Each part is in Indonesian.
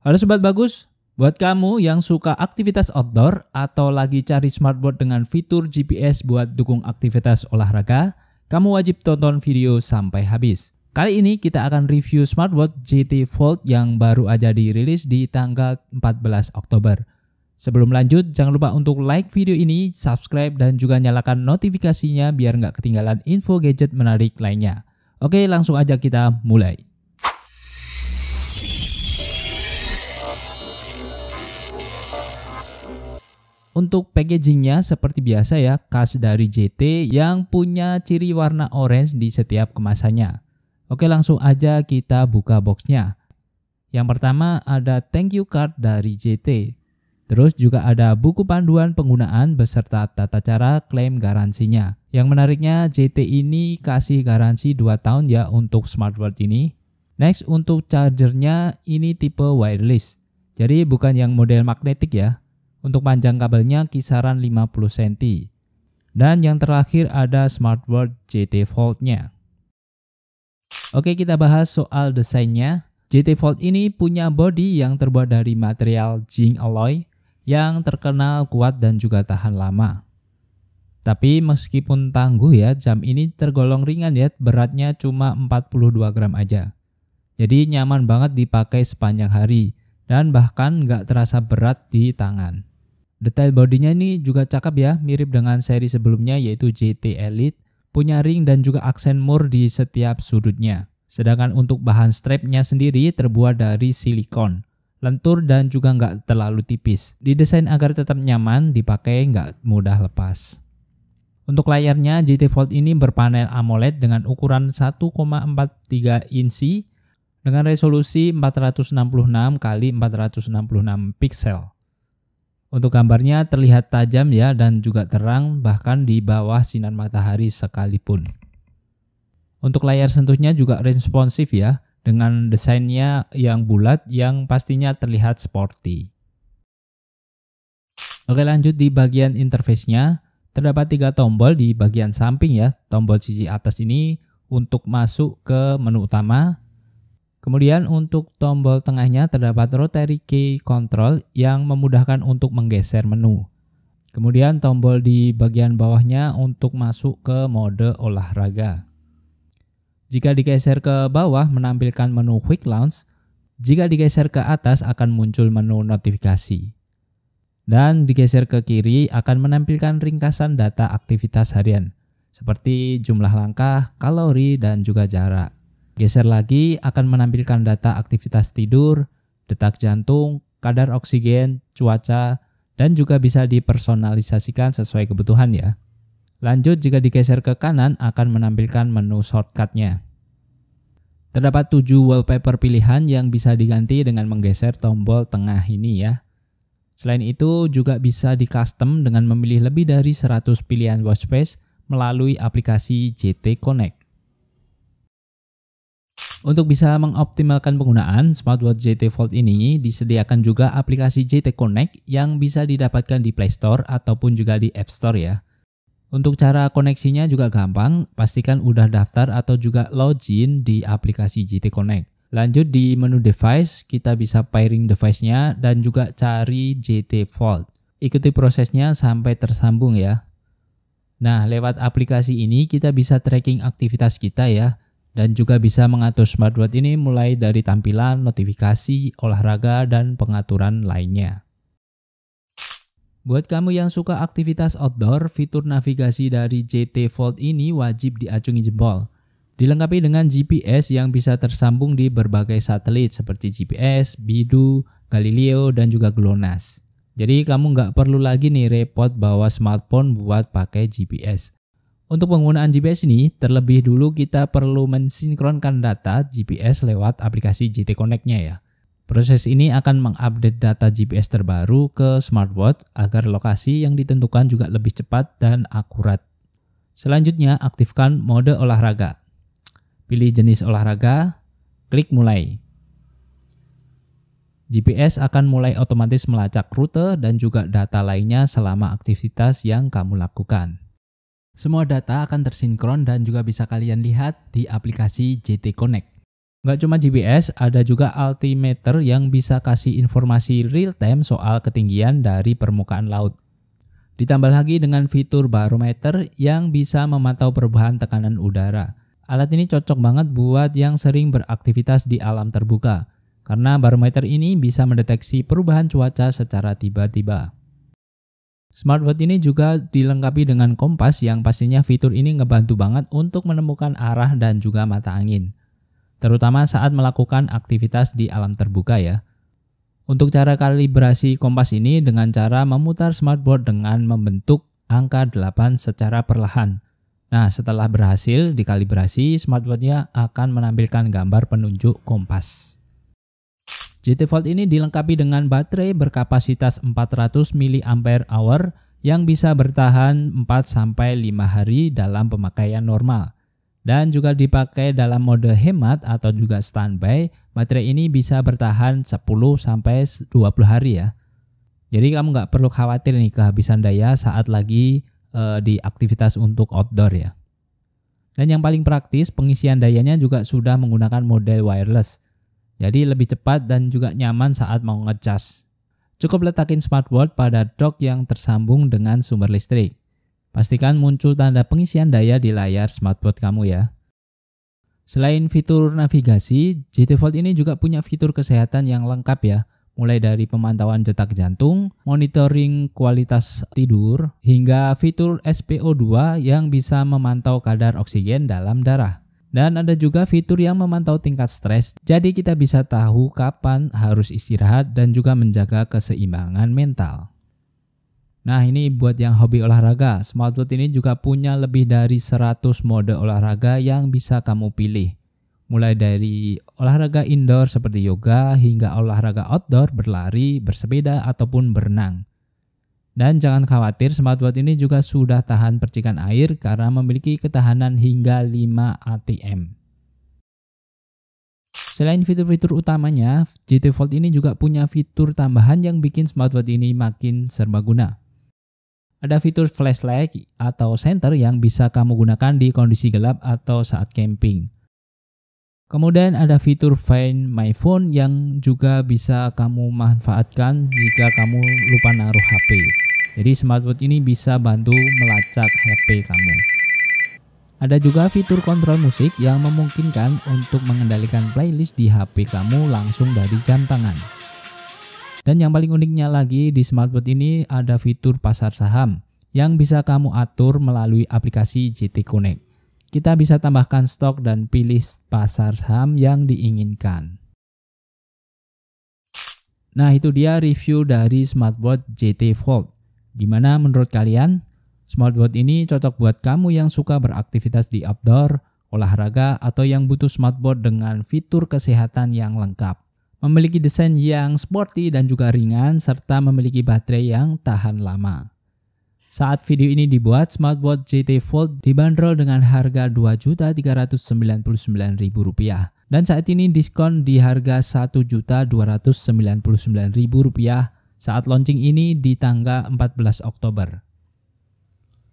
Halo Sobat Bagus, buat kamu yang suka aktivitas outdoor atau lagi cari smartwatch dengan fitur GPS buat dukung aktivitas olahraga, kamu wajib tonton video sampai habis. Kali ini kita akan review smartwatch GT Fold yang baru aja dirilis di tanggal 14 Oktober. Sebelum lanjut, jangan lupa untuk like video ini, subscribe, dan juga nyalakan notifikasinya biar nggak ketinggalan info gadget menarik lainnya. Oke, langsung aja kita mulai. Untuk packagingnya seperti biasa ya, khas dari JT yang punya ciri warna orange di setiap kemasannya. Oke, langsung aja kita buka boxnya. Yang pertama ada thank you card dari JT. Terus juga ada buku panduan penggunaan beserta tata cara klaim garansinya. Yang menariknya JT ini kasih garansi 2 tahun ya untuk smartwatch ini. Next, untuk chargernya ini tipe wireless. Jadi bukan yang model magnetik ya. Untuk panjang kabelnya kisaran 50 cm. Dan yang terakhir ada smartwatch GT Fold-nya. Oke, kita bahas soal desainnya. GT Fold ini punya bodi yang terbuat dari material zinc alloy yang terkenal kuat dan juga tahan lama. Tapi meskipun tangguh ya, jam ini tergolong ringan ya, beratnya cuma 42 gram aja. Jadi nyaman banget dipakai sepanjang hari dan bahkan nggak terasa berat di tangan. Detail bodinya ini juga cakep ya, mirip dengan seri sebelumnya yaitu GT Elite, punya ring dan juga aksen mur di setiap sudutnya. Sedangkan untuk bahan strapnya sendiri terbuat dari silikon, lentur dan juga nggak terlalu tipis. Didesain agar tetap nyaman dipakai, nggak mudah lepas. Untuk layarnya, GT Fold ini berpanel AMOLED dengan ukuran 1,43 inci dengan resolusi 466 x 466 pixel. Untuk gambarnya terlihat tajam ya dan juga terang bahkan di bawah sinar matahari sekalipun. Untuk layar sentuhnya juga responsif ya dengan desainnya yang bulat yang pastinya terlihat sporty. Oke, lanjut di bagian interface-nya. Terdapat 3 tombol di bagian samping ya. Tombol sisi atas ini untuk masuk ke menu utama. Kemudian untuk tombol tengahnya terdapat rotary key control yang memudahkan untuk menggeser menu. Kemudian tombol di bagian bawahnya untuk masuk ke mode olahraga. Jika digeser ke bawah menampilkan menu quick launch, jika digeser ke atas akan muncul menu notifikasi. Dan digeser ke kiri akan menampilkan ringkasan data aktivitas harian, seperti jumlah langkah, kalori, dan juga jarak. Geser lagi akan menampilkan data aktivitas tidur, detak jantung, kadar oksigen, cuaca, dan juga bisa dipersonalisasikan sesuai kebutuhan ya. Lanjut, jika digeser ke kanan akan menampilkan menu shortcut-nya. Terdapat 7 wallpaper pilihan yang bisa diganti dengan menggeser tombol tengah ini ya. Selain itu juga bisa di-custom dengan memilih lebih dari 100 pilihan watch face melalui aplikasi GT Connect. Untuk bisa mengoptimalkan penggunaan, smartwatch GT Fold ini disediakan juga aplikasi GT Connect yang bisa didapatkan di Play Store ataupun juga di App Store ya. Untuk cara koneksinya juga gampang, pastikan udah daftar atau juga login di aplikasi GT Connect. Lanjut di menu device, kita bisa pairing device-nya dan juga cari GT Fold. Ikuti prosesnya sampai tersambung ya. Nah, lewat aplikasi ini kita bisa tracking aktivitas kita ya. Dan juga bisa mengatur smartwatch ini mulai dari tampilan, notifikasi, olahraga, dan pengaturan lainnya. Buat kamu yang suka aktivitas outdoor, fitur navigasi dari GT Fold ini wajib diacungi jempol. Dilengkapi dengan GPS yang bisa tersambung di berbagai satelit seperti GPS, Beidou, Galileo, dan juga GLONASS. Jadi kamu nggak perlu lagi nih repot bawa smartphone buat pakai GPS. Untuk penggunaan GPS ini, terlebih dulu kita perlu mensinkronkan data GPS lewat aplikasi GT Connect-nya ya. Proses ini akan mengupdate data GPS terbaru ke smartwatch agar lokasi yang ditentukan juga lebih cepat dan akurat. Selanjutnya, aktifkan mode olahraga. Pilih jenis olahraga, klik mulai. GPS akan mulai otomatis melacak rute dan juga data lainnya selama aktivitas yang kamu lakukan. Semua data akan tersinkron dan juga bisa kalian lihat di aplikasi GT Connect. Nggak cuma GPS, ada juga altimeter yang bisa kasih informasi real time soal ketinggian dari permukaan laut. Ditambah lagi dengan fitur barometer yang bisa memantau perubahan tekanan udara. Alat ini cocok banget buat yang sering beraktivitas di alam terbuka, karena barometer ini bisa mendeteksi perubahan cuaca secara tiba-tiba. Smartwatch ini juga dilengkapi dengan kompas yang pastinya fitur ini ngebantu banget untuk menemukan arah dan juga mata angin, terutama saat melakukan aktivitas di alam terbuka ya. Untuk cara kalibrasi kompas ini dengan cara memutar smartwatch dengan membentuk angka 8 secara perlahan. Nah, setelah berhasil dikalibrasi, smartwatch-nya akan menampilkan gambar penunjuk kompas. GT Volt ini dilengkapi dengan baterai berkapasitas 400 mAh yang bisa bertahan 4-5 hari dalam pemakaian normal. Dan juga dipakai dalam mode hemat atau juga standby, baterai ini bisa bertahan 10-20 hari ya. Jadi kamu nggak perlu khawatir nih kehabisan daya saat lagi di aktivitas untuk outdoor ya. Dan yang paling praktis, pengisian dayanya juga sudah menggunakan model wireless. Jadi lebih cepat dan juga nyaman saat mau ngecas. Cukup letakin smartwatch pada dock yang tersambung dengan sumber listrik. Pastikan muncul tanda pengisian daya di layar smartwatch kamu ya. Selain fitur navigasi, GT Volt ini juga punya fitur kesehatan yang lengkap ya. Mulai dari pemantauan detak jantung, monitoring kualitas tidur, hingga fitur SpO2 yang bisa memantau kadar oksigen dalam darah. Dan ada juga fitur yang memantau tingkat stres, jadi kita bisa tahu kapan harus istirahat dan juga menjaga keseimbangan mental. Nah, ini buat yang hobi olahraga, smartwatch ini juga punya lebih dari 100 mode olahraga yang bisa kamu pilih. Mulai dari olahraga indoor seperti yoga hingga olahraga outdoor berlari, bersepeda, ataupun berenang. Dan jangan khawatir, smartwatch ini juga sudah tahan percikan air karena memiliki ketahanan hingga 5 ATM. Selain fitur-fitur utamanya, GT Volt ini juga punya fitur tambahan yang bikin smartwatch ini makin serbaguna. Ada fitur flashlight atau senter yang bisa kamu gunakan di kondisi gelap atau saat camping. Kemudian ada fitur Find My Phone yang juga bisa kamu manfaatkan jika kamu lupa naruh HP. Jadi smartwatch ini bisa bantu melacak HP kamu. Ada juga fitur kontrol musik yang memungkinkan untuk mengendalikan playlist di HP kamu langsung dari jam tangan. Dan yang paling uniknya lagi di smartwatch ini ada fitur pasar saham yang bisa kamu atur melalui aplikasi GT Connect. Kita bisa tambahkan stok dan pilih pasar saham yang diinginkan. Nah, itu dia review dari smartwatch GT Volt. Gimana menurut kalian? Smartwatch ini cocok buat kamu yang suka beraktivitas di outdoor, olahraga, atau yang butuh smartwatch dengan fitur kesehatan yang lengkap. Memiliki desain yang sporty dan juga ringan, serta memiliki baterai yang tahan lama. Saat video ini dibuat, smartwatch GT Volt dibanderol dengan harga Rp2.399.000 dan saat ini diskon di harga Rp1.299.000 saat launching ini di tanggal 14 Oktober.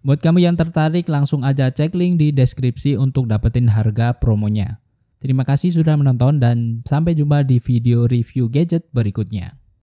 Buat kamu yang tertarik, langsung aja cek link di deskripsi untuk dapetin harga promonya. Terima kasih sudah menonton dan sampai jumpa di video review gadget berikutnya.